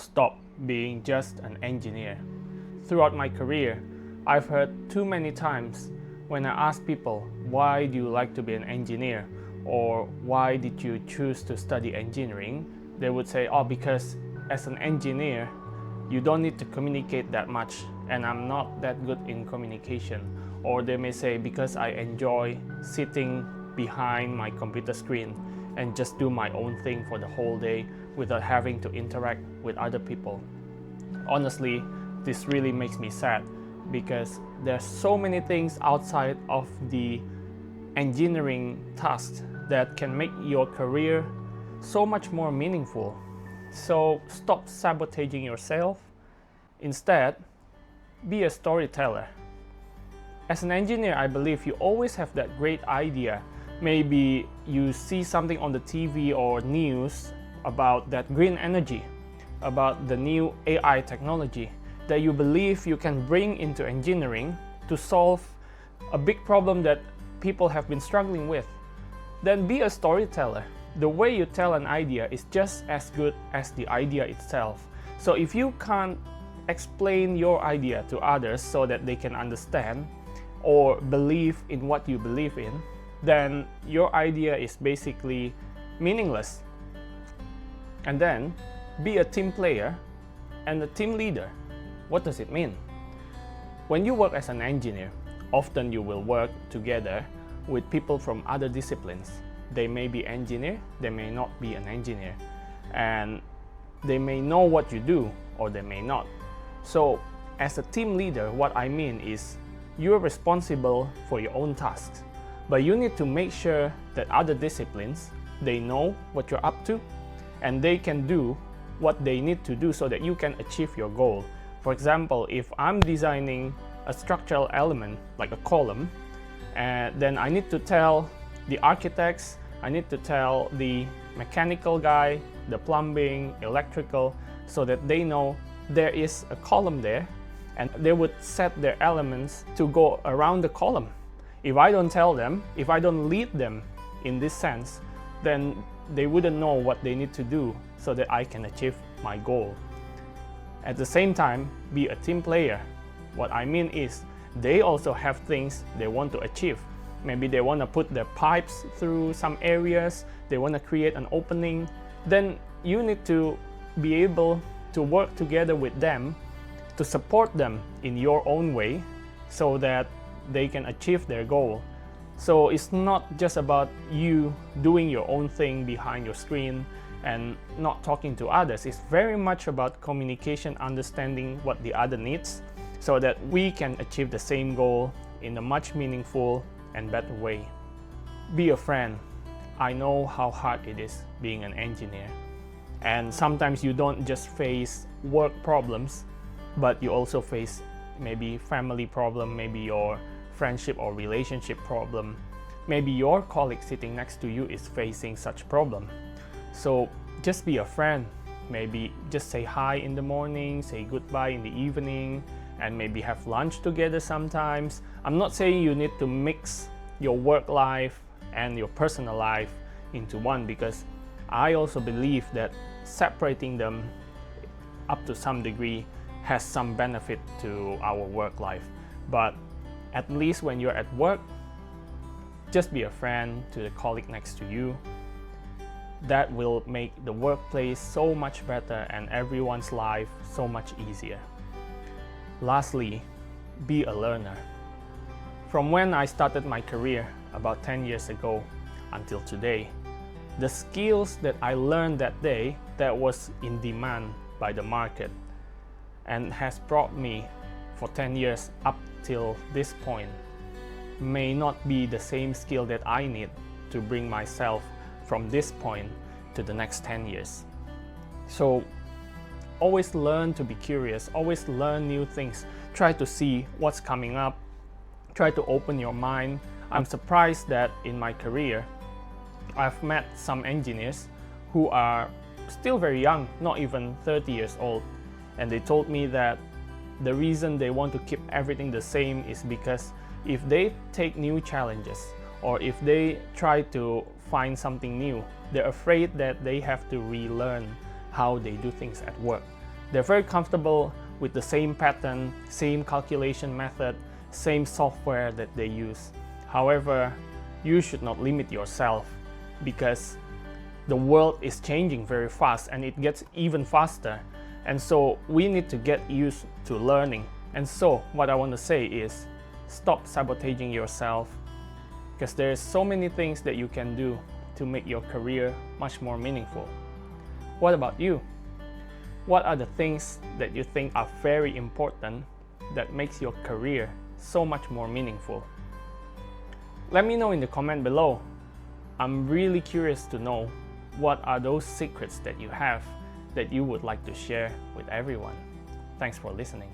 stop being just an engineer. Throughout my career, I've heard too many times when I ask people, why do you like to be an engineer? Or why did you choose to study engineering? They would say, oh, because as an engineer, you don't need to communicate that much and I'm not that good in communication. Or they may say, because I enjoy sitting behind my computer screen and just do my own thing for the whole day without having to interact with other people. Honestly, this really makes me sad because there's so many things outside of the engineering tasks that can make your career so much more meaningful. So stop sabotaging yourself. Instead, be a storyteller. As an engineer, I believe you always have that great idea. Maybe you see something on the TV or news about that green energy, about the new AI technology that you believe you can bring into engineering to solve a big problem that people have been struggling with. Then be a storyteller. The way you tell an idea is just as good as the idea itself. So if you can't explain your idea to others so that they can understand or believe in what you believe in, then your idea is basically meaningless. And then be a team player and a team leader. What does it mean? When you work as an engineer, often you will work together with people from other disciplines. They may be engineer, they may not be an engineer, and they may know what you do or they may not. So as a team leader, what I mean is you're responsible for your own tasks, but you need to make sure that other disciplines, they know what you're up to and they can do what they need to do so that you can achieve your goal. For example, if I'm designing a structural element like a column, then I need to tell the architects, I need to tell the mechanical guy, the plumbing, electrical, so that they know there is a column there and they would set their elements to go around the column. If I don't tell them, if I don't lead them in this sense, then they wouldn't know what they need to do so that I can achieve my goal. At the same time, be a team player. What I mean is, they also have things they want to achieve. Maybe they want to put their pipes through some areas, they want to create an opening. Then you need to be able to work together with them to support them in your own way so that they can achieve their goal. So it's not just about you doing your own thing behind your screen and not talking to others. It's very much about communication, understanding what the other needs so that we can achieve the same goal in a much meaningful and better way. Be a friend. I know how hard it is being an engineer. And sometimes you don't just face work problems, but you also face maybe family problem, maybe your friendship or relationship problem. Maybe your colleague sitting next to you is facing such problem. So just be a friend. Maybe just say hi in the morning, say goodbye in the evening, and maybe have lunch together sometimes. I'm not saying you need to mix your work life and your personal life into one, because I also believe that separating them up to some degree has some benefit to our work life. But at least when you're at work, just be a friend to the colleague next to you. That will make the workplace so much better and everyone's life so much easier. Lastly, be a learner. From when I started my career about 10 years ago until today, the skills that I learned that day that was in demand by the market and has brought me for 10 years up till this point may not be the same skill that I need to bring myself from this point to the next 10 years. So always learn to be curious, always learn new things, try to see what's coming up, try to open your mind. I'm surprised that in my career, I've met some engineers who are still very young, not even 30 years old, and they told me that the reason they want to keep everything the same is because if they take new challenges or if they try to find something new, they're afraid that they have to relearn how they do things at work. They're very comfortable with the same pattern, same calculation method, same software that they use. However, you should not limit yourself, because the world is changing very fast and it gets even faster. And so we need to get used to learning. And so what I want to say is, stop sabotaging yourself, because there's so many things that you can do to make your career much more meaningful. What about you? What are the things that you think are very important that makes your career so much more meaningful? Let me know in the comment below. I'm really curious to know what are those secrets that you have that you would like to share with everyone. Thanks for listening.